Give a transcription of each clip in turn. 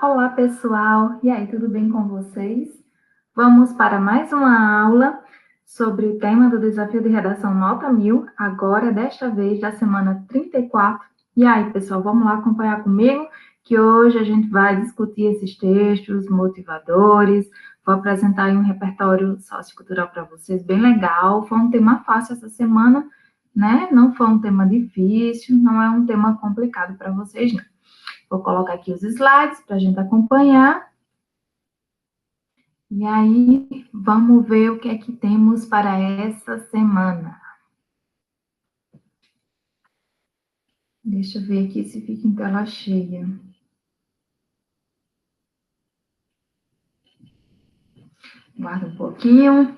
Olá, pessoal! E aí, tudo bem com vocês? Vamos para mais uma aula sobre o tema do desafio de redação Nota 1000, agora, desta vez, da semana 34. E aí, pessoal, vamos lá acompanhar comigo, que hoje a gente vai discutir esses textos motivadores, vou apresentar aí um repertório sociocultural para vocês, bem legal. Foi um tema fácil essa semana, né? Não foi um tema difícil, não é um tema complicado para vocês, não. Vou colocar aqui os slides para a gente acompanhar. E aí, vamos ver o que é que temos para essa semana. Deixa eu ver aqui se fica em tela cheia. Guarda um pouquinho.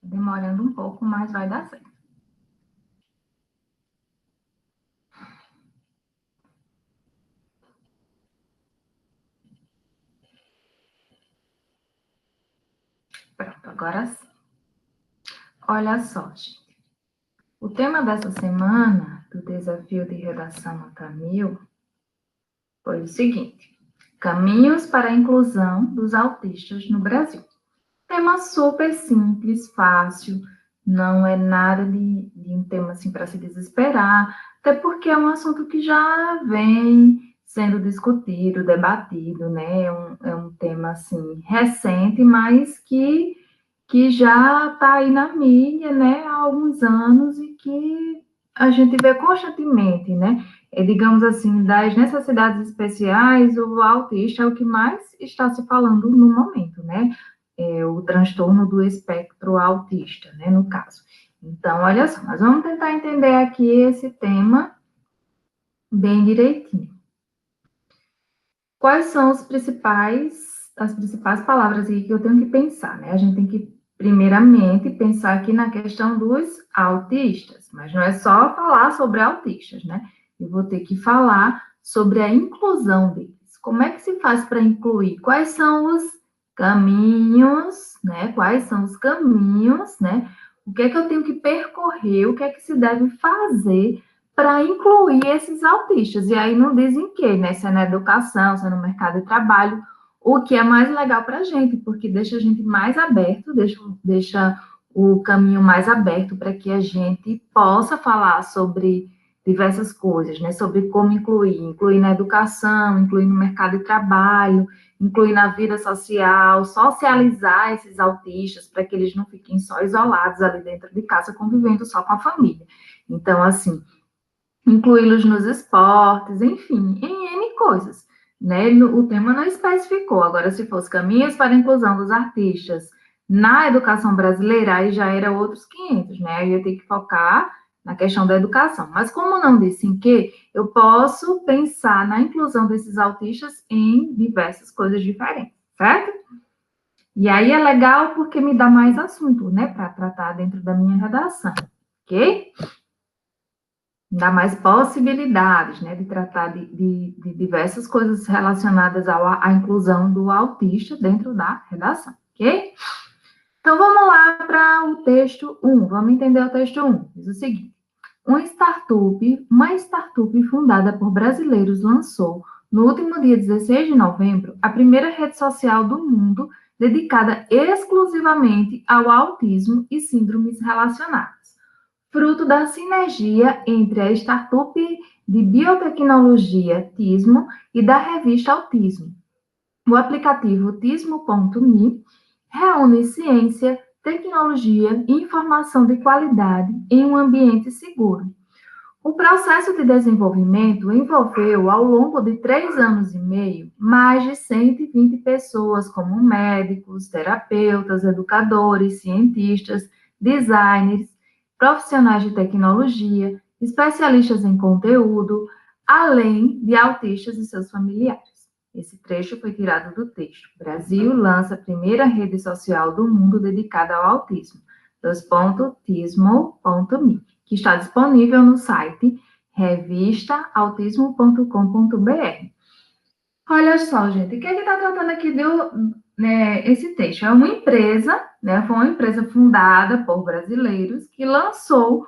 Demorando um pouco, mas vai dar certo. Pronto, agora sim. Olha só, gente. O tema dessa semana, do desafio de redação Nota 1000, foi o seguinte: caminhos para a inclusão dos autistas no Brasil. Tema super simples, fácil, não é nada de um tema assim para se desesperar, até porque é um assunto que já vem sendo discutido, debatido, né? É um tema assim recente, mas que já está aí na mídia, né, há alguns anos e que a gente vê constantemente, né? Digamos assim, das necessidades especiais, o autista é o que mais está se falando no momento, né? O transtorno do espectro autista, né, no caso. Então, olha só, nós vamos tentar entender aqui esse tema bem direitinho. Quais são as principais palavras aqui que eu tenho que pensar, né? A gente tem que, primeiramente, pensar aqui na questão dos autistas, mas não é só falar sobre autistas, né? Eu vou ter que falar sobre a inclusão deles. Como é que se faz para incluir? Quais são os caminhos, né? Quais são os caminhos, né? O que é que eu tenho que percorrer? O que é que se deve fazer para incluir esses autistas? E aí não dizem que, né? Se é na educação, se é no mercado de trabalho, o que é mais legal para a gente, porque deixa a gente mais aberto, deixa o caminho mais aberto para que a gente possa falar sobre diversas coisas, né? Sobre como incluir na educação, incluir no mercado de trabalho, incluir na vida social, socializar esses autistas para que eles não fiquem só isolados ali dentro de casa, convivendo só com a família. Então, assim, incluí-los nos esportes, enfim, em N coisas, né? O tema não especificou. Agora, se fosse caminhos para a inclusão dos artistas na educação brasileira, aí já era outros 500, né? Aí eu tenho que focar na questão da educação. Mas como não disse em que, eu posso pensar na inclusão desses autistas em diversas coisas diferentes, certo? E aí é legal porque me dá mais assunto, né, para tratar dentro da minha redação, ok? Dá mais possibilidades, né, de tratar de diversas coisas relacionadas à inclusão do autista dentro da redação, ok? Então, vamos lá para o texto 1. Vamos entender o texto 1. Diz o seguinte: uma startup fundada por brasileiros lançou, no último dia 16 de novembro, a primeira rede social do mundo dedicada exclusivamente ao autismo e síndromes relacionadas, fruto da sinergia entre a startup de biotecnologia Tismo e da revista Autismo. O aplicativo Tismo.me reúne ciência, tecnologia e informação de qualidade em um ambiente seguro. O processo de desenvolvimento envolveu, ao longo de 3 anos e meio, mais de 120 pessoas, como médicos, terapeutas, educadores, cientistas, designers, profissionais de tecnologia, especialistas em conteúdo, além de autistas e seus familiares. Esse trecho foi tirado do texto. Brasil lança a primeira rede social do mundo dedicada ao autismo, tismo.me, que está disponível no site revistaautismo.com.br. Olha só, gente, o que está tratando aqui esse texto? É uma empresa, né, foi uma empresa fundada por brasileiros que lançou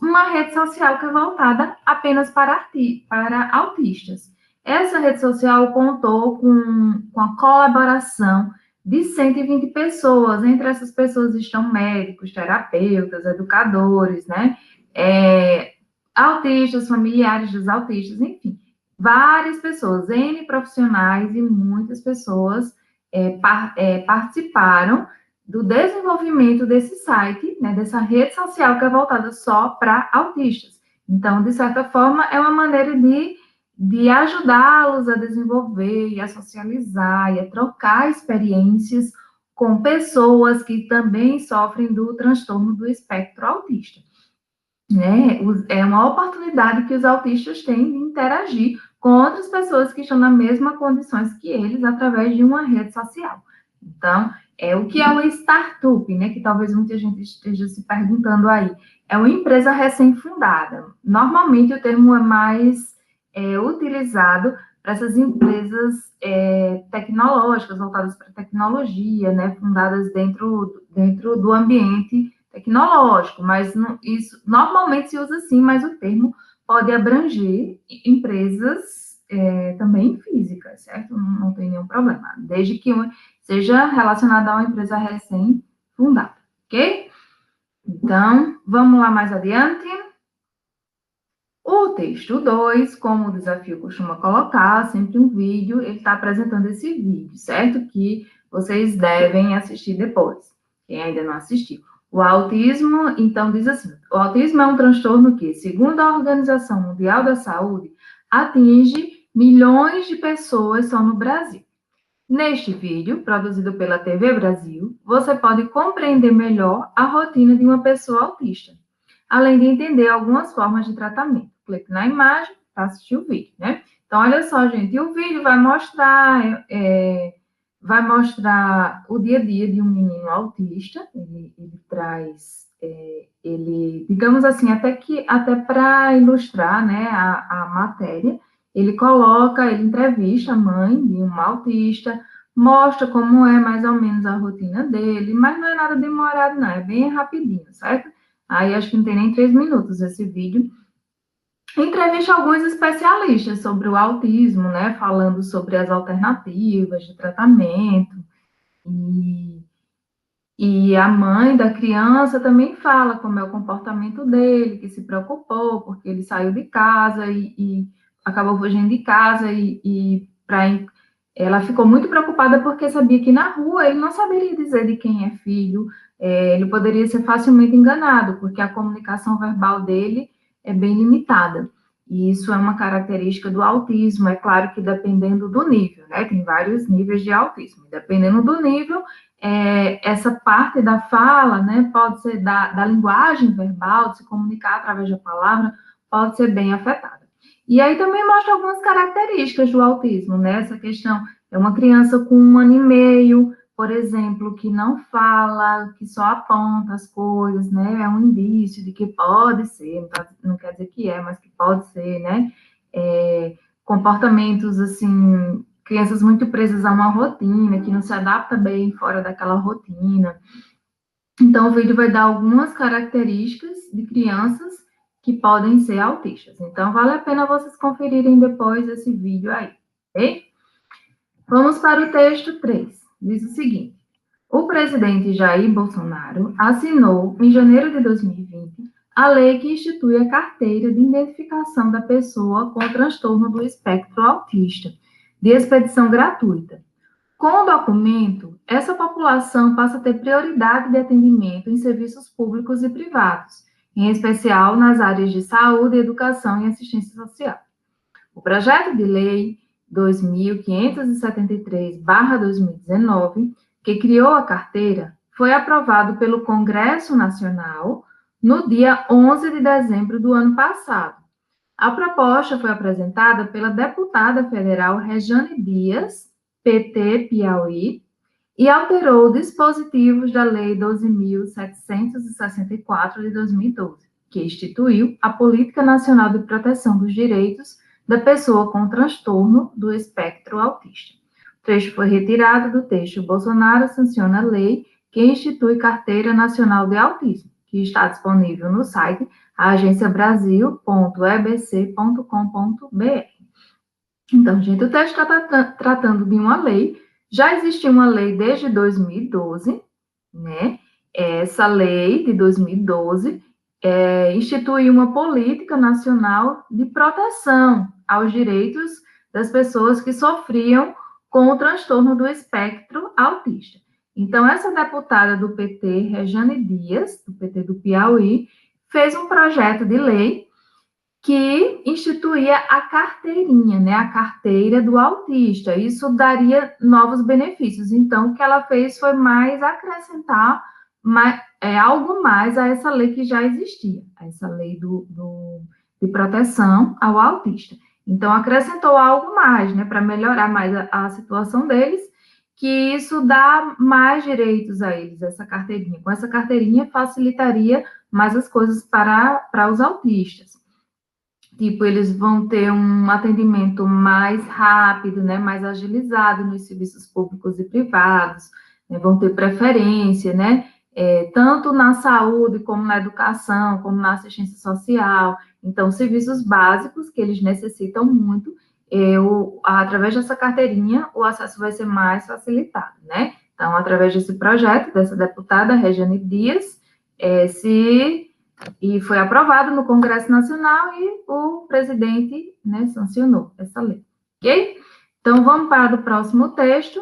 uma rede social que é voltada apenas para autistas. Essa rede social contou com a colaboração de 120 pessoas. Entre essas pessoas estão médicos, terapeutas, educadores, né? Autistas, familiares dos autistas, enfim. Várias pessoas, N profissionais e muitas pessoas participaram do desenvolvimento desse site, né, dessa rede social que é voltada só para autistas. Então, de certa forma, é uma maneira de ajudá-los a desenvolver e a socializar e a trocar experiências com pessoas que também sofrem do transtorno do espectro autista. Né? É uma oportunidade que os autistas têm de interagir com outras pessoas que estão nas mesmas condições que eles através de uma rede social. Então, o que é uma startup, né? Que talvez muita gente esteja se perguntando aí. É uma empresa recém-fundada. Normalmente, o termo é mais utilizado para essas empresas tecnológicas, voltadas para tecnologia, né? Fundadas dentro do ambiente tecnológico, mas isso normalmente se usa assim, mas o termo pode abranger empresas também físicas, certo? Não tem nenhum problema, desde que seja relacionada a uma empresa recém-fundada, ok? Então, vamos lá mais adiante. O texto 2, como o desafio costuma colocar, sempre um vídeo, ele está apresentando esse vídeo, certo? Que vocês devem assistir depois, quem ainda não assistiu. O autismo, então, diz assim, o autismo é um transtorno que, segundo a Organização Mundial da Saúde, atinge milhões de pessoas só no Brasil. Neste vídeo, produzido pela TV Brasil, você pode compreender melhor a rotina de uma pessoa autista, além de entender algumas formas de tratamento. Clique na imagem para assistir o vídeo, né? Então, olha só, gente, o vídeo vai mostrar o dia a dia de um menino autista. Ele traz, digamos assim, até para ilustrar, né, a matéria, ele entrevista a mãe de um autista, mostra como é mais ou menos a rotina dele, mas não é nada demorado, não, é bem rapidinho, certo? Aí acho que não tem nem 3 minutos esse vídeo. Entrevista alguns especialistas sobre o autismo, né? Falando sobre as alternativas de tratamento. E a mãe da criança também fala como é o comportamento dele, que se preocupou porque ele saiu de casa e acabou fugindo de casa ela ficou muito preocupada porque sabia que na rua ele não saberia dizer de quem é filho, ele poderia ser facilmente enganado, porque a comunicação verbal dele é bem limitada. E isso é uma característica do autismo, é claro que dependendo do nível, né? Tem vários níveis de autismo. Dependendo do nível, essa parte da fala, né, pode ser da linguagem verbal, de se comunicar através da palavra, pode ser bem afetada. E aí também mostra algumas características do autismo, né? Essa questão é uma criança com 1 ano e meio, por exemplo, que não fala, que só aponta as coisas, né? É um indício de que pode ser, não quer dizer que é, mas que pode ser, né? Comportamentos, assim, crianças muito presas a uma rotina, que não se adapta bem fora daquela rotina. Então, o vídeo vai dar algumas características de crianças que podem ser autistas. Então, vale a pena vocês conferirem depois esse vídeo aí, ok? Vamos para o texto 3. Diz o seguinte: o presidente Jair Bolsonaro assinou, em janeiro de 2020, a lei que institui a carteira de identificação da pessoa com transtorno do espectro autista, de expedição gratuita. Com o documento, essa população passa a ter prioridade de atendimento em serviços públicos e privados, em especial nas áreas de saúde, educação e assistência social. O projeto de lei 2573/2019, que criou a carteira, foi aprovado pelo Congresso Nacional no dia 11 de dezembro do ano passado. A proposta foi apresentada pela deputada federal Rejane Dias, PT Piauí, e alterou dispositivos da Lei 12.764 de 2012, que instituiu a Política Nacional de Proteção dos Direitos da Pessoa com Transtorno do Espectro Autista. O trecho foi retirado do texto Bolsonaro sanciona a lei que institui Carteira Nacional de Autismo, que está disponível no site agenciabrasil.ebc.com.br. Então, gente, o texto está tratando de uma lei. Já existia uma lei desde 2012, né? Essa lei de 2012 instituiu uma política nacional de proteção aos direitos das pessoas que sofriam com o transtorno do espectro autista. Então, essa deputada do PT, Rejane Dias, do PT do Piauí, fez um projeto de lei que instituía a carteirinha, né, a carteira do autista. Isso daria novos benefícios. Então, o que ela fez foi mais acrescentar algo mais a essa lei que já existia, a essa lei de proteção ao autista. Então, acrescentou algo mais, né, para melhorar mais a situação deles, que isso dá mais direitos a eles, essa carteirinha. Com essa carteirinha, facilitaria mais as coisas para os autistas. Tipo, eles vão ter um atendimento mais rápido, né, mais agilizado nos serviços públicos e privados, né, vão ter preferência, né, tanto na saúde, como na educação, como na assistência social. Então, serviços básicos que eles necessitam muito, através dessa carteirinha, o acesso vai ser mais facilitado, né? Então, através desse projeto, dessa deputada, Rejane Dias, e foi aprovado no Congresso Nacional e o presidente, né, sancionou essa lei, ok? Então, vamos para o próximo texto,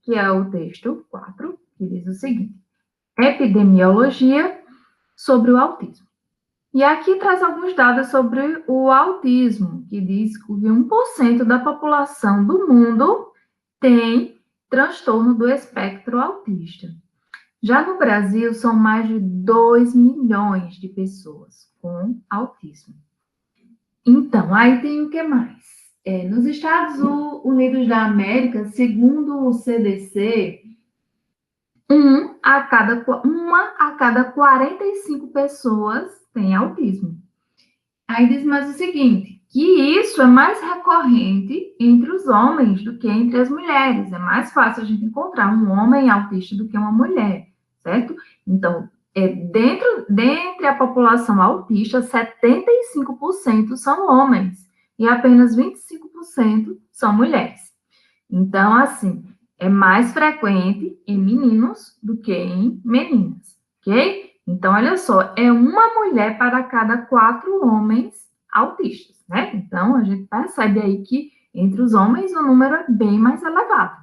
que é o texto 4, que diz o seguinte: epidemiologia sobre o autismo. E aqui traz alguns dados sobre o autismo, que diz que 1% da população do mundo tem transtorno do espectro autista. Já no Brasil, são mais de 2 milhões de pessoas com autismo. Então, aí tem o que mais? Nos Estados Unidos da América, segundo o CDC, uma a cada 45 pessoas tem autismo. Aí diz mais o seguinte, que isso é mais recorrente entre os homens do que entre as mulheres. É mais fácil a gente encontrar um homem autista do que uma mulher, certo? Então, dentre a população autista, 75% são homens e apenas 25% são mulheres. Então, assim, é mais frequente em meninos do que em meninas, ok? Então, olha só, é uma mulher para cada 4 homens autistas, né? Então, a gente percebe aí que entre os homens o número é bem mais elevado,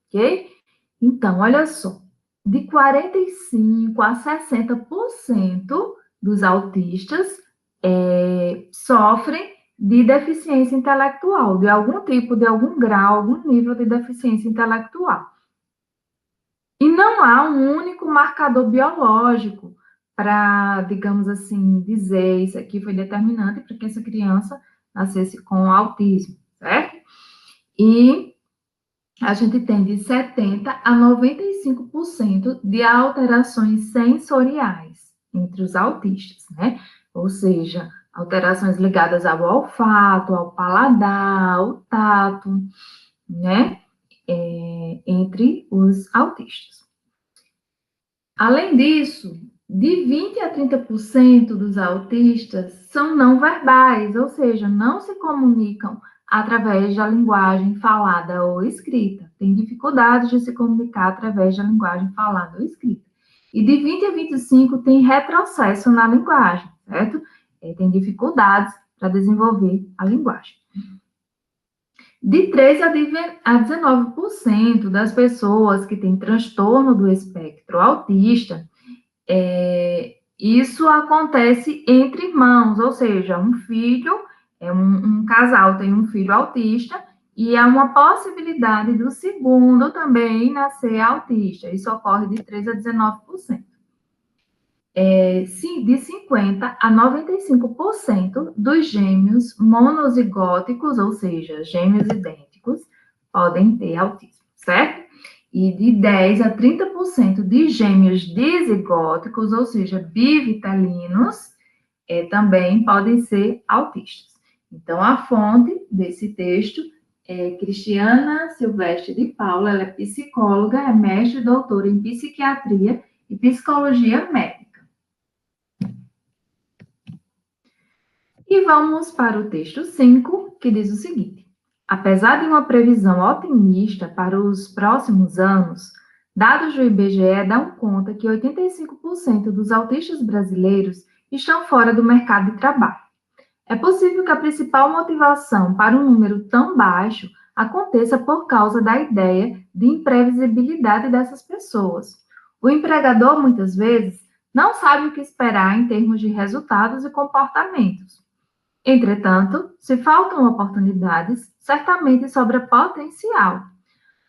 ok? Então, olha só, de 45% a 60% dos autistas sofrem de deficiência intelectual, de algum tipo, de algum grau, algum nível de deficiência intelectual. E não há um único marcador biológico para, digamos assim, dizer isso aqui foi determinante para que essa criança nascesse com autismo, certo? E a gente tem de 70% a 95% de alterações sensoriais entre os autistas, né? Ou seja, alterações ligadas ao olfato, ao paladar, ao tato, né? Entre os autistas. Além disso, de 20% a 30% dos autistas são não verbais, ou seja, não se comunicam através da linguagem falada ou escrita. Tem dificuldades de se comunicar através da linguagem falada ou escrita. E de 20% a 25% tem retrocesso na linguagem, certo? Tem dificuldades para desenvolver a linguagem. De 13% a 19% das pessoas que têm transtorno do espectro autista, isso acontece entre irmãos, ou seja, um casal tem um filho autista e há uma possibilidade do segundo também nascer autista. Isso ocorre de 13% a 19%. de 50% a 95% dos gêmeos monozigóticos, ou seja, gêmeos idênticos, podem ter autismo, certo? E de 10% a 30% de gêmeos dizigóticos, ou seja, bivitelinos, também podem ser autistas. Então, a fonte desse texto é Cristiana Silvestre de Paula, ela é psicóloga, é mestre e doutora em psiquiatria e psicologia médica. E vamos para o texto 5, que diz o seguinte: apesar de uma previsão otimista para os próximos anos, dados do IBGE dão conta que 85% dos autistas brasileiros estão fora do mercado de trabalho. É possível que a principal motivação para um número tão baixo aconteça por causa da ideia de imprevisibilidade dessas pessoas. O empregador, muitas vezes, não sabe o que esperar em termos de resultados e comportamentos. Entretanto, se faltam oportunidades, certamente sobra potencial.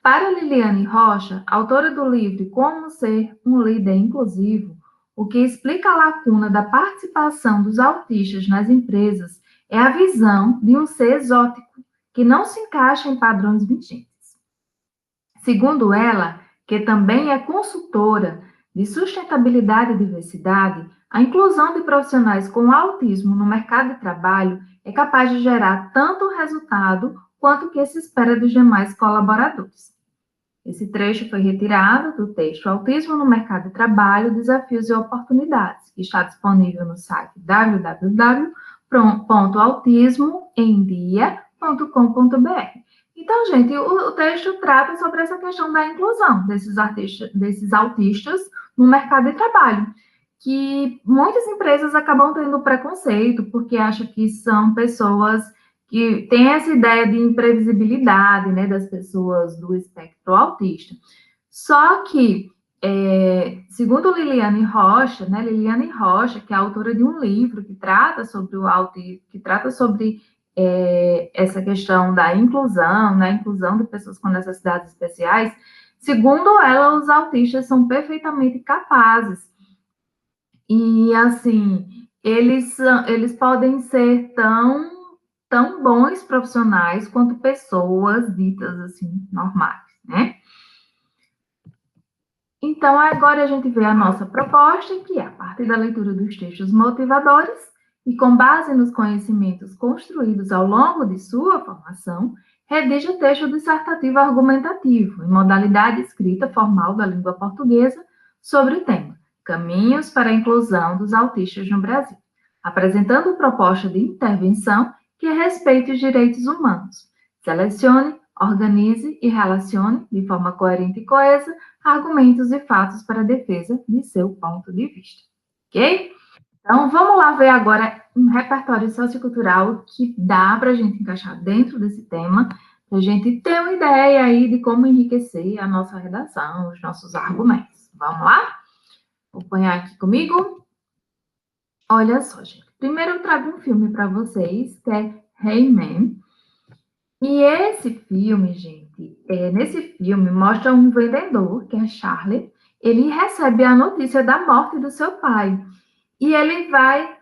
Para Liliane Rocha, autora do livro Como Ser um Líder Inclusivo, o que explica a lacuna da participação dos autistas nas empresas é a visão de um ser exótico, que não se encaixa em padrões vigentes. Segundo ela, que também é consultora de sustentabilidade e diversidade, a inclusão de profissionais com autismo no mercado de trabalho é capaz de gerar tanto resultado quanto o que se espera dos demais colaboradores. Esse trecho foi retirado do texto Autismo no Mercado de Trabalho, Desafios e Oportunidades, que está disponível no site www.autismoemdia.com.br. Então, gente, o texto trata sobre essa questão da inclusão desses autistas no mercado de trabalho, que muitas empresas acabam tendo preconceito, porque acham que são pessoas que têm essa ideia de imprevisibilidade, né, das pessoas do espectro autista. Só que, segundo Liliane Rocha, que é autora de um livro que trata sobre o autismo, que trata sobre essa questão da inclusão, né, inclusão de pessoas com necessidades especiais, segundo ela, os autistas são perfeitamente capazes. E, assim, eles podem ser tão bons profissionais quanto pessoas ditas, assim, normais, né? Então, agora a gente vê a nossa proposta, que é a partir da leitura dos textos motivadores e com base nos conhecimentos construídos ao longo de sua formação, redige o texto dissertativo argumentativo, em modalidade escrita formal da língua portuguesa, sobre o tema Caminhos para a Inclusão dos Autistas no Brasil, apresentando proposta de intervenção que respeite os direitos humanos. Selecione, organize e relacione, de forma coerente e coesa, argumentos e fatos para a defesa de seu ponto de vista. Ok? Então, vamos lá ver agora um repertório sociocultural que dá para a gente encaixar dentro desse tema, para a gente ter uma ideia aí de como enriquecer a nossa redação, os nossos argumentos. Vamos lá? Acompanhar aqui comigo? Olha só, gente. Primeiro eu trago um filme para vocês, que é Hey Man. E esse filme, gente, nesse filme mostra um vendedor, que é Charlie, ele recebe a notícia da morte do seu pai. E ele vai,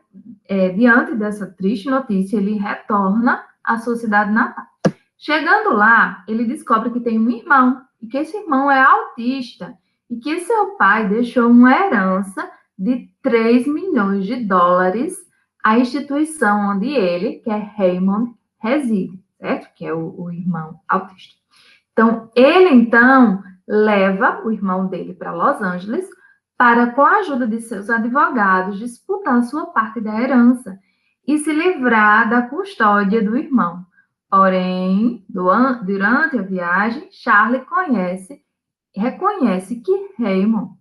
diante dessa triste notícia, ele retorna à sua cidade natal. Chegando lá, ele descobre que tem um irmão, e que esse irmão é autista, e que seu pai deixou uma herança de 3 milhões de dólares à instituição onde ele, que é Raymond, reside, certo? Que é o irmão autista. Então, ele, leva o irmão dele para Los Angeles para, com a ajuda de seus advogados, disputar sua parte da herança e se livrar da custódia do irmão. Porém, durante a viagem, Charlie reconhece que Raymond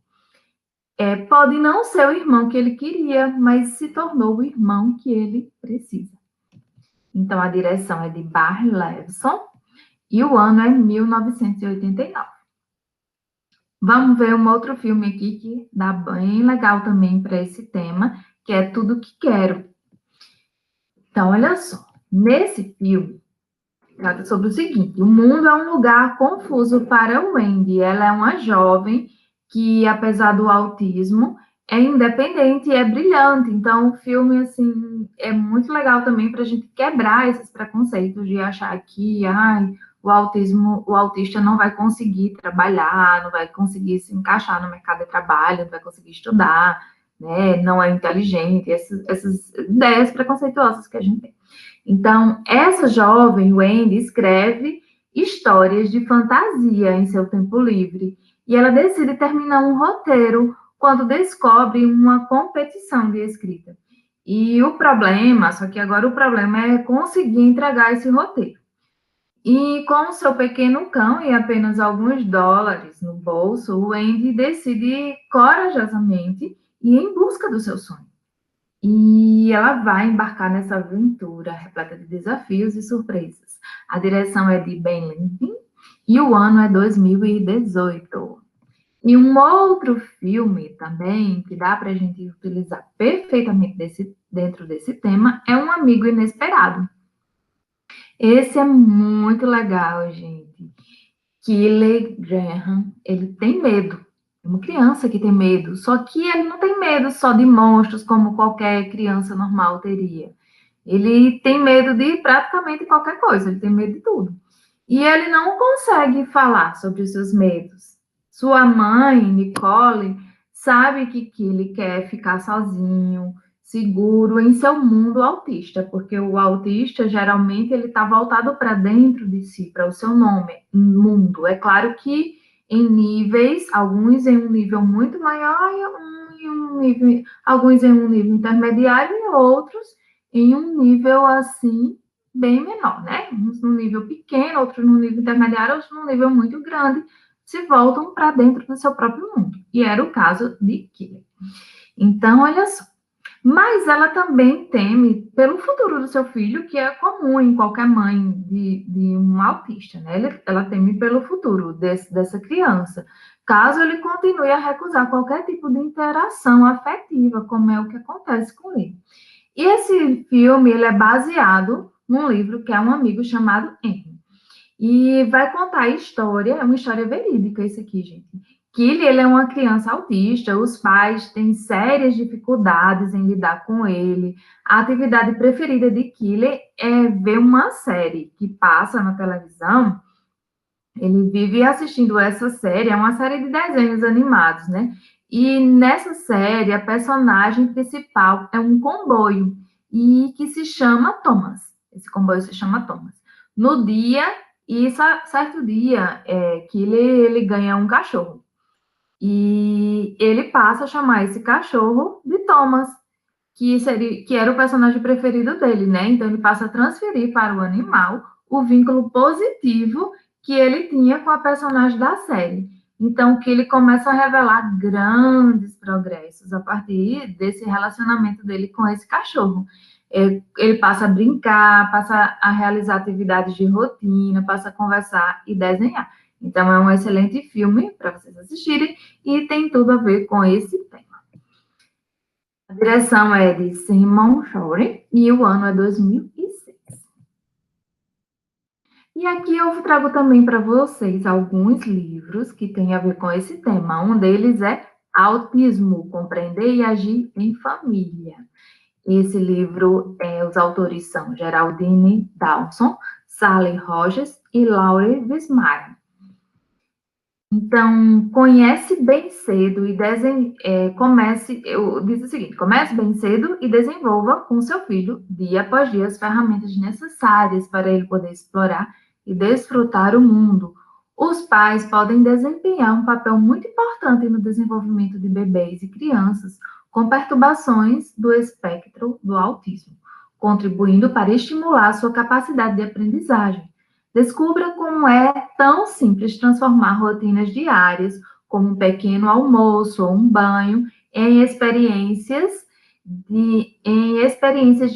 pode não ser o irmão que ele queria, mas se tornou o irmão que ele precisa. Então, a direção é de Barry Levinson e o ano é 1989. Vamos ver um outro filme aqui que dá bem legal também para esse tema, que é Tudo Que Quero. Então, olha só. Nesse filme, trata sobre o seguinte: o mundo é um lugar confuso para Wendy. Ela é uma jovem que, apesar do autismo, é independente e é brilhante. Então, o filme, assim, é muito legal também para a gente quebrar esses preconceitos de achar que, ai, o autista não vai conseguir trabalhar, não vai conseguir se encaixar no mercado de trabalho, não vai conseguir estudar, né? Não é inteligente, essas ideias preconceituosas que a gente tem. Então, essa jovem, Wendy, escreve histórias de fantasia em seu tempo livre e ela decide terminar um roteiro quando descobre uma competição de escrita. E o problema, só que agora o problema é conseguir entregar esse roteiro. E com o seu pequeno cão e apenas alguns dólares no bolso, o Andy decide corajosamente ir em busca do seu sonho. E ela vai embarcar nessa aventura repleta de desafios e surpresas. A direção é de Ben Levin e o ano é 2018. E um outro filme também que dá para a gente utilizar perfeitamente dentro desse tema é Um Amigo Inesperado. Esse é muito legal, gente. Keeley Graham, ele tem medo. É uma criança que tem medo, só que ele não tem medo só de monstros como qualquer criança normal teria. Ele tem medo de praticamente qualquer coisa, ele tem medo de tudo. E ele não consegue falar sobre os seus medos. Sua mãe, Nicole, sabe que ele quer ficar sozinho, seguro em seu mundo autista, porque o autista geralmente ele está voltado para dentro de si, para o seu nome, mundo. É claro que em níveis, alguns em um nível muito maior alguns em um nível intermediário e outros em um nível assim bem menor, né? Uns num nível pequeno, outros num nível intermediário, outros num nível muito grande, se voltam para dentro do seu próprio mundo. E era o caso de Keeley. Então, olha só. Mas ela também teme pelo futuro do seu filho, que é comum em qualquer mãe de um autista, né? Ela teme pelo futuro dessa criança, caso ele continue a recusar qualquer tipo de interação afetiva, como é o que acontece com ele. E esse filme, ele é baseado num livro que é Um Amigo Chamado Henry. E vai contar a história, é uma história verídica isso aqui, gente. Killy, ele é uma criança autista, os pais têm sérias dificuldades em lidar com ele. A atividade preferida de Killy é ver uma série que passa na televisão. Ele vive assistindo essa série, é uma série de desenhos animados, né? E nessa série, a personagem principal é um comboio, e que se chama Thomas. Esse comboio se chama Thomas. No dia, e certo dia, que ele ganha um cachorro. E ele passa a chamar esse cachorro de Thomas, que era o personagem preferido dele, né? Então ele passa a transferir para o animal o vínculo positivo que ele tinha com a personagem da série. Então que ele começa a revelar grandes progressos a partir desse relacionamento dele com esse cachorro. Ele passa a brincar, passa a realizar atividades de rotina, passa a conversar e desenhar. Então é um excelente filme para vocês assistirem e tem tudo a ver com esse tema. A direção é de Simon Shore e o ano é 2006. E aqui eu trago também para vocês alguns livros que têm a ver com esse tema. Um deles é Autismo, Compreender e Agir em Família. Esse livro, os autores são Geraldine Dawson, Sally Rogers e Laure Wismar. Então, comece bem cedo e comece bem cedo e desenvolva com seu filho, dia após dia, as ferramentas necessárias para ele poder explorar e desfrutar o mundo. Os pais podem desempenhar um papel muito importante no desenvolvimento de bebês e crianças com perturbações do espectro do autismo, contribuindo para estimular sua capacidade de aprendizagem. Descubra como é tão simples transformar rotinas diárias, como um pequeno almoço ou um banho, em experiências de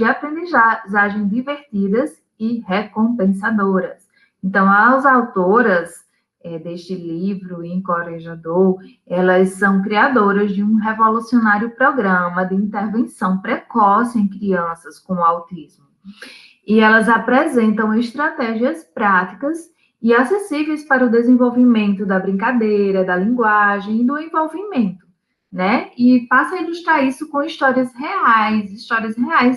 aprendizagem divertidas e recompensadoras. Então, as autoras deste livro encorajador, elas são criadoras de um revolucionário programa de intervenção precoce em crianças com autismo. E elas apresentam estratégias práticas e acessíveis para o desenvolvimento da brincadeira, da linguagem e do envolvimento. né? E passa a ilustrar isso com histórias reais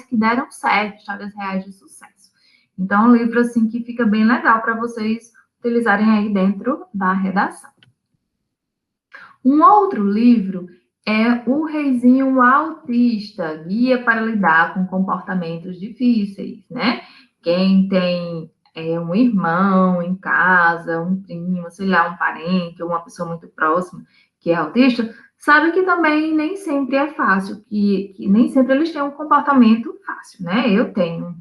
que deram certo, histórias reais de sucesso. Então, é um livro, assim, que fica bem legal para vocês utilizarem aí dentro da redação. Um outro livro é O Reizinho Autista, Guia para Lidar com Comportamentos Difíceis, né? Quem tem um irmão em casa, um primo, sei lá, um parente, ou uma pessoa muito próxima que é autista, sabe que também nem sempre é fácil, que nem sempre eles têm um comportamento fácil, né? Eu tenho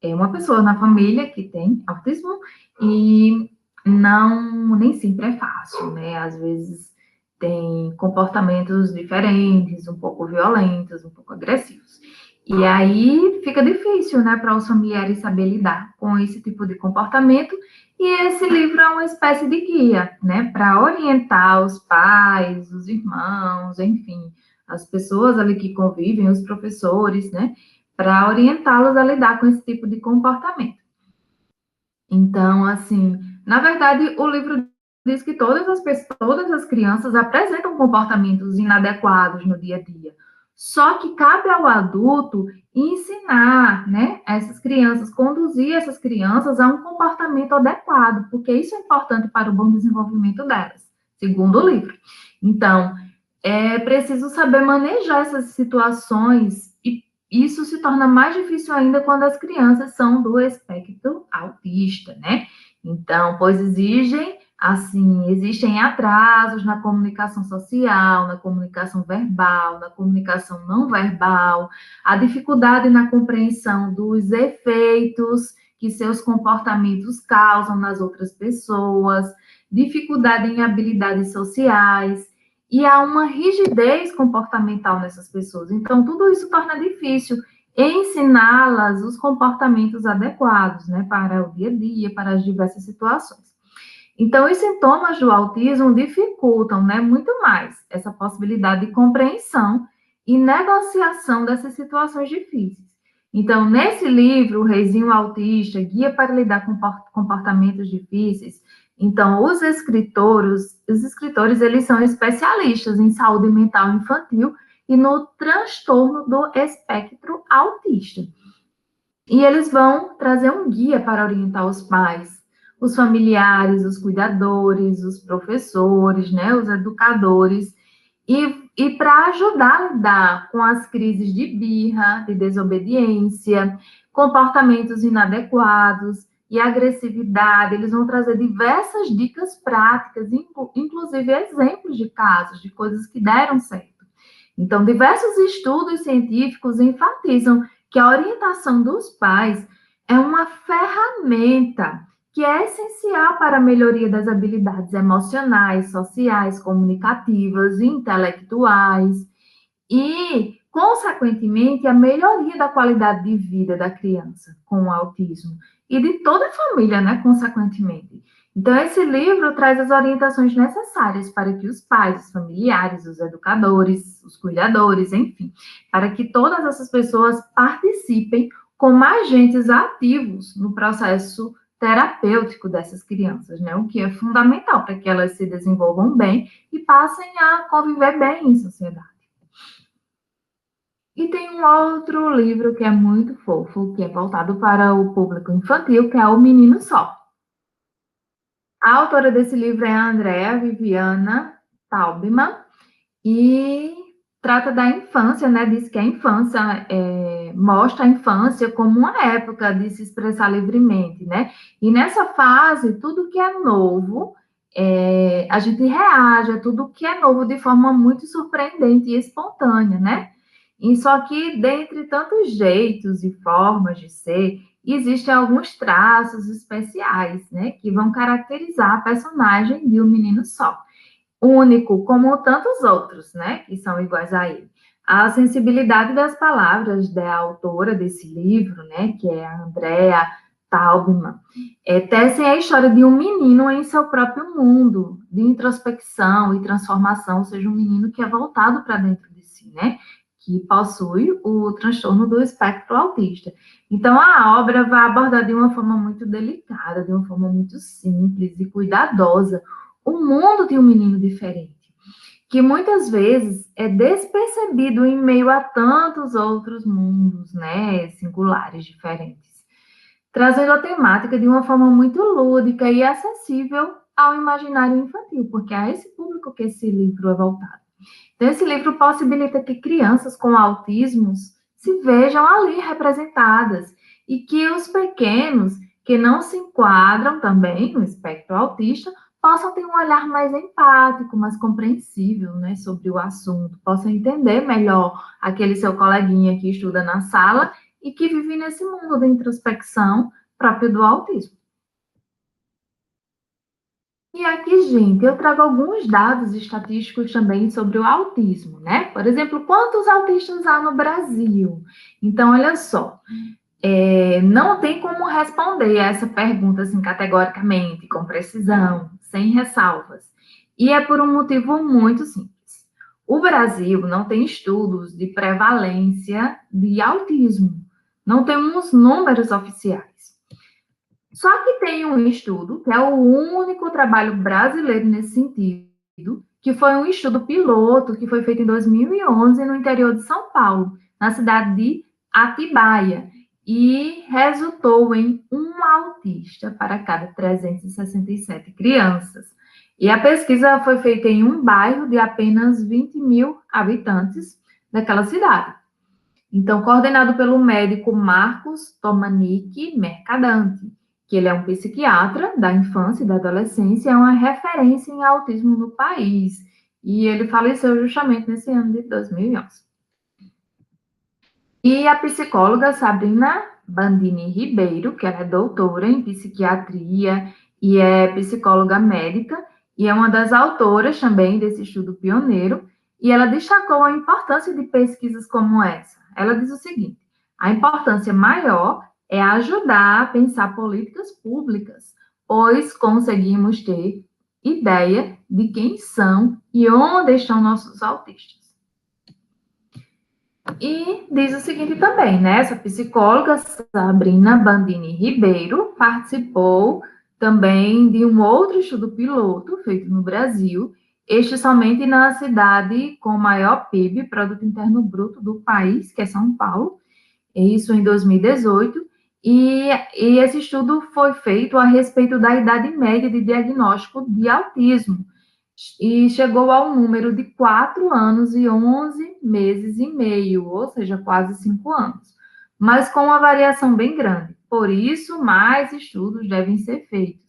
uma pessoa na família que tem autismo e nem sempre é fácil, né? Às vezes tem comportamentos diferentes, um pouco violentos, um pouco agressivos. E aí fica difícil, né, para os familiares saber lidar com esse tipo de comportamento. E esse livro é uma espécie de guia, né, para orientar os pais, os irmãos, enfim, as pessoas ali que convivem, os professores, né, para orientá-los a lidar com esse tipo de comportamento. Então, assim, na verdade, o livro diz que todas as crianças apresentam comportamentos inadequados no dia a dia. Só que cabe ao adulto ensinar, né, essas crianças, conduzir essas crianças a um comportamento adequado, porque isso é importante para o bom desenvolvimento delas, segundo o livro. Então, é preciso saber manejar essas situações e isso se torna mais difícil ainda quando as crianças são do espectro autista, né? Então, pois existem atrasos na comunicação social, na comunicação verbal, na comunicação não verbal, a dificuldade na compreensão dos efeitos que seus comportamentos causam nas outras pessoas, dificuldade em habilidades sociais, e há uma rigidez comportamental nessas pessoas. Então, tudo isso torna difícil ensiná-las os comportamentos adequados, né, para o dia a dia, para as diversas situações. Então, os sintomas do autismo dificultam, né, muito mais essa possibilidade de compreensão e negociação dessas situações difíceis. Então, nesse livro, O Reizinho Autista, Guia para Lidar com Comportamentos Difíceis, então, os escritores, eles são especialistas em saúde mental infantil e no transtorno do espectro autista. E eles vão trazer um guia para orientar os pais, os familiares, os cuidadores, os professores, né, os educadores, e para ajudar a lidar com as crises de birra, de desobediência, comportamentos inadequados e agressividade. Eles vão trazer diversas dicas práticas, inclusive exemplos de casos, de coisas que deram certo. Então, diversos estudos científicos enfatizam que a orientação dos pais é uma ferramenta que é essencial para a melhoria das habilidades emocionais, sociais, comunicativas, intelectuais e, consequentemente, a melhoria da qualidade de vida da criança com o autismo e de toda a família, né, consequentemente. Então, esse livro traz as orientações necessárias para que os pais, os familiares, os educadores, os cuidadores, enfim, para que todas essas pessoas participem como agentes ativos no processo terapêutico dessas crianças, né? O que é fundamental para que elas se desenvolvam bem e passem a conviver bem em sociedade. E tem um outro livro que é muito fofo, que é voltado para o público infantil, que é O Menino Sol. A autora desse livro é a Andrea Viviana Taubman e trata da infância, né? Diz que a infância mostra a infância como uma época de se expressar livremente, né? E nessa fase, tudo que é novo, a gente reage a tudo que é novo de forma muito surpreendente e espontânea, né? E só que, dentre tantos jeitos e formas de ser, existem alguns traços especiais, né, que vão caracterizar a personagem de O Menino Sol. Único, como tantos outros, né, que são iguais a ele. A sensibilidade das palavras da autora desse livro, né, que é a Andrea Taubman, tecem a história de um menino em seu próprio mundo, de introspecção e transformação, ou seja, um menino que é voltado para dentro de si, né, que possui o transtorno do espectro autista. Então, a obra vai abordar de uma forma muito delicada, de uma forma muito simples e cuidadosa, o mundo de um menino diferente. que muitas vezes é despercebido em meio a tantos outros mundos, né, singulares, diferentes, trazendo a temática de uma forma muito lúdica e acessível ao imaginário infantil, porque é a esse público que esse livro é voltado. Então, esse livro possibilita que crianças com autismos se vejam ali representadas e que os pequenos que não se enquadram também no espectro autista possam ter um olhar mais empático, mais compreensível, né, sobre o assunto, possam entender melhor aquele seu coleguinha que estuda na sala e que vive nesse mundo da introspecção próprio do autismo. E aqui, gente, eu trago alguns dados estatísticos também sobre o autismo, né? Por exemplo, quantos autistas há no Brasil? Então, olha só, não tem como responder a essa pergunta assim categoricamente, com precisão, sem ressalvas. E é por um motivo muito simples. O Brasil não tem estudos de prevalência de autismo, não temos números oficiais. Só que tem um estudo, que é o único trabalho brasileiro nesse sentido, que foi um estudo piloto que foi feito em 2011 no interior de São Paulo, na cidade de Atibaia, e resultou em um autista para cada 367 crianças. E a pesquisa foi feita em um bairro de apenas 20 mil habitantes daquela cidade. Então, coordenado pelo médico Marcos Tomanic Mercadante, que ele é um psiquiatra da infância e da adolescência, é uma referência em autismo no país. E ele faleceu justamente nesse ano de 2011. E a psicóloga Sabrina Bandini Ribeiro, que ela é doutora em psiquiatria e é psicóloga médica, e é uma das autoras também desse estudo pioneiro, e ela destacou a importância de pesquisas como essa. Ela diz o seguinte: a importância maior é ajudar a pensar políticas públicas, pois conseguimos ter ideia de quem são e onde estão nossos autistas. E diz o seguinte também, né? Essa psicóloga, Sabrina Bandini Ribeiro, participou também de um outro estudo piloto feito no Brasil, este somente na cidade com maior PIB, Produto Interno Bruto do país, que é São Paulo, isso em 2018, e esse estudo foi feito a respeito da idade média de diagnóstico de autismo, e chegou ao número de 4 anos e 11 meses e meio, ou seja, quase 5 anos, mas com uma variação bem grande. Por isso, mais estudos devem ser feitos.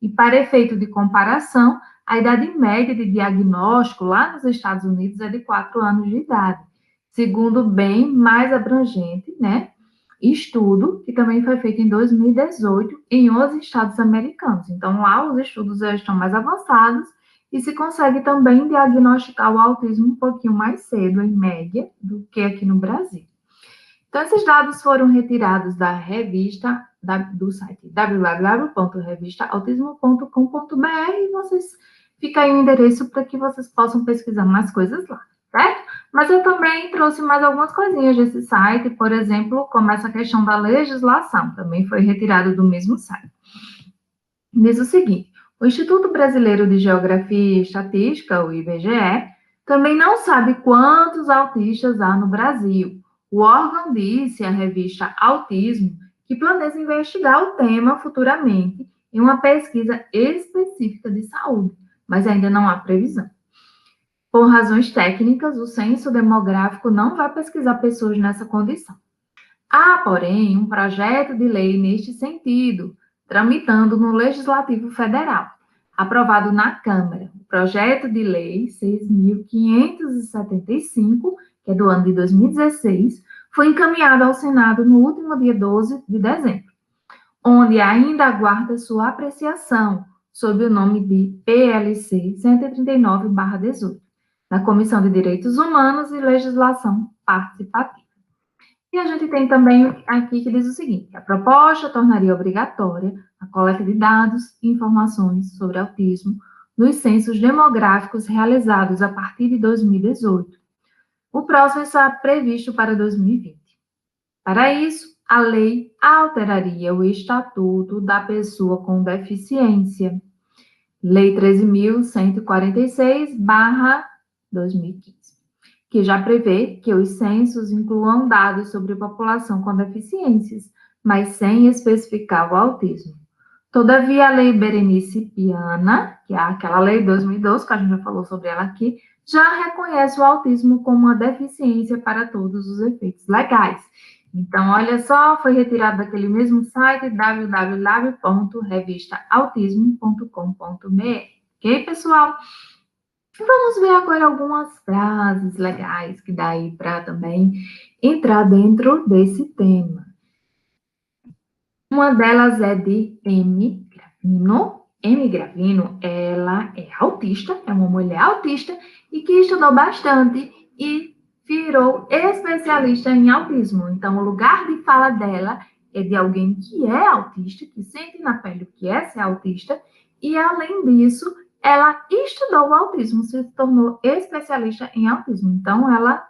E para efeito de comparação, a idade média de diagnóstico lá nos Estados Unidos é de 4 anos de idade, segundo bem mais abrangente, né? Estudo que também foi feito em 2018 em 11 estados americanos. Então, lá os estudos já estão mais avançados e se consegue também diagnosticar o autismo um pouquinho mais cedo, em média, do que aqui no Brasil. Então, esses dados foram retirados da revista, do site www.revistaautismo.com.br e fica aí o endereço para que vocês possam pesquisar mais coisas lá, certo? Mas eu também trouxe mais algumas coisinhas desse site, por exemplo, como essa questão da legislação, também foi retirado do mesmo site. Diz o seguinte: o Instituto Brasileiro de Geografia e Estatística, o IBGE, também não sabe quantos autistas há no Brasil. O órgão disse à revista Autismo que planeja investigar o tema futuramente em uma pesquisa específica de saúde, mas ainda não há previsão. Por razões técnicas, o censo demográfico não vai pesquisar pessoas nessa condição. Há, porém, um projeto de lei neste sentido, tramitando no Legislativo Federal, aprovado na Câmara. O projeto de lei 6.575, que é do ano de 2016, foi encaminhado ao Senado no último dia 12 de dezembro, onde ainda aguarda sua apreciação sob o nome de PLC 139/18, da Comissão de Direitos Humanos e Legislação Participativa. E a gente tem também aqui que diz o seguinte: a proposta tornaria obrigatória a coleta de dados e informações sobre autismo nos censos demográficos realizados a partir de 2018. O próximo está previsto para 2020. Para isso, a lei alteraria o Estatuto da Pessoa com Deficiência, Lei 13.146/2018, 2015, que já prevê que os censos incluam dados sobre a população com deficiências, mas sem especificar o autismo. Todavia, a Lei Berenice Piana, que é aquela lei de 2012, que a gente já falou sobre ela aqui, já reconhece o autismo como uma deficiência para todos os efeitos legais. Então, olha só, foi retirado daquele mesmo site, www.revistaautismo.com.br. Ok, pessoal? Vamos ver agora algumas frases legais que dá aí para também entrar dentro desse tema. Uma delas é de M. Gravino. M. Gravino, ela é autista, é uma mulher autista e que estudou bastante e virou especialista em autismo. Então, o lugar de fala dela é de alguém que é autista, que sente na pele o que é ser autista, e além disso, ela estudou o autismo, se tornou especialista em autismo. Então, ela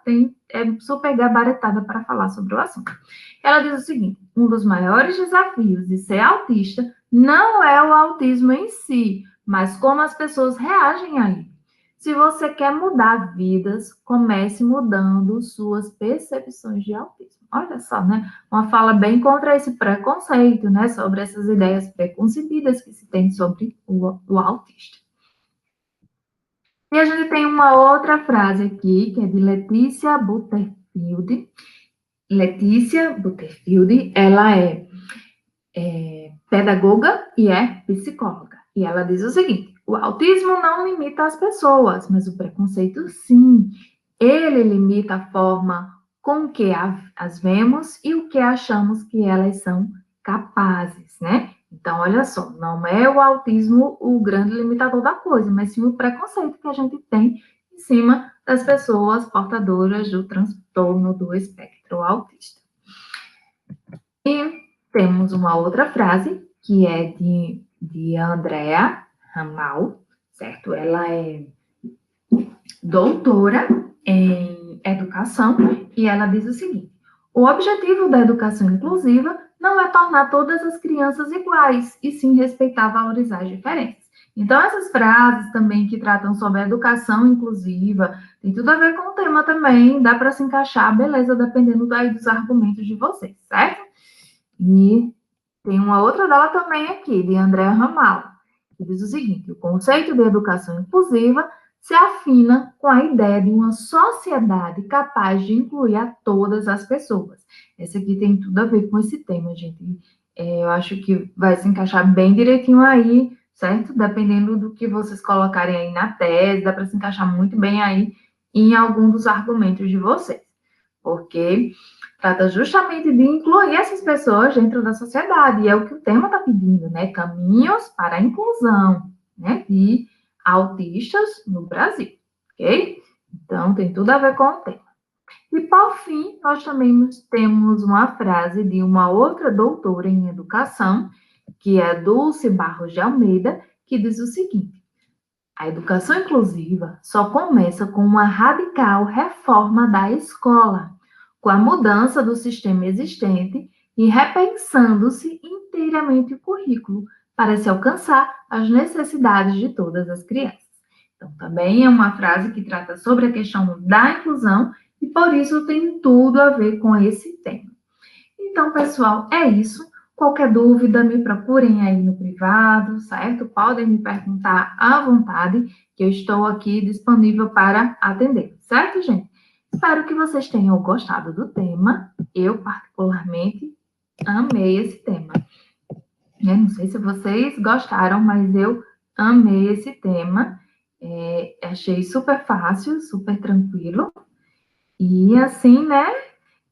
é super gabaritada para falar sobre o assunto. Ela diz o seguinte: um dos maiores desafios de ser autista não é o autismo em si, mas como as pessoas reagem a ele. Se você quer mudar vidas, comece mudando suas percepções de autismo. Olha só, né? Uma fala bem contra esse preconceito, né? Sobre essas ideias preconcebidas que se tem sobre o autista. E a gente tem uma outra frase aqui, que é de Letícia Butterfield. Letícia Butterfield, ela é pedagoga e é psicóloga. E ela diz o seguinte: o autismo não limita as pessoas, mas o preconceito sim. Ele limita a forma com que as vemos e o que achamos que elas são capazes, né? Então, olha só, não é o autismo o grande limitador da coisa, mas sim o preconceito que a gente tem em cima das pessoas portadoras do transtorno do espectro autista. E temos uma outra frase, que é de Andrea Ramal, certo? Ela é doutora em educação e ela diz o seguinte: o objetivo da educação inclusiva não é tornar todas as crianças iguais, e sim respeitar e valorizar as diferenças. Então, essas frases também que tratam sobre a educação inclusiva, tem tudo a ver com o tema também, dá para se encaixar, beleza, dependendo dos argumentos de vocês, certo? E tem uma outra dela também aqui, de Andréa Ramal, que diz o seguinte: o conceito de educação inclusiva se afina com a ideia de uma sociedade capaz de incluir a todas as pessoas. Essa aqui tem tudo a ver com esse tema, gente. Eu acho que vai se encaixar bem direitinho aí, certo? Dependendo do que vocês colocarem aí na tese, dá para se encaixar muito bem aí em algum dos argumentos de vocês. Porque trata justamente de incluir essas pessoas dentro da sociedade, e é o que o tema está pedindo, né? Caminhos para a inclusão, né? De autistas no Brasil, ok? Então, tem tudo a ver com o tema. E, por fim, nós também temos uma frase de uma outra doutora em educação, que é Dulce Barros de Almeida, que diz o seguinte: a educação inclusiva só começa com uma radical reforma da escola, com a mudança do sistema existente e repensando-se inteiramente o currículo para se alcançar as necessidades de todas as crianças. Então, também é uma frase que trata sobre a questão da inclusão e, por isso, tem tudo a ver com esse tema. Então, pessoal, é isso. Qualquer dúvida, me procurem aí no privado, certo? Podem me perguntar à vontade, que eu estou aqui disponível para atender, certo, gente? Espero que vocês tenham gostado do tema. Eu, particularmente, amei esse tema. Não sei se vocês gostaram, mas eu amei esse tema. Achei super fácil, super tranquilo. E assim, né?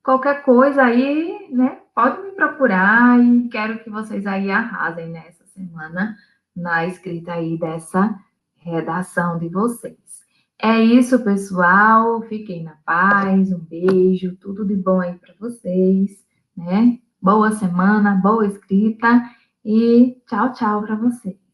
Qualquer coisa aí, né? Pode me procurar e quero que vocês aí arrasem nessa semana na escrita aí dessa redação de vocês. É isso, pessoal. Fiquem na paz. Um beijo. Tudo de bom aí para vocês, né? Boa semana, boa escrita e tchau, tchau para vocês.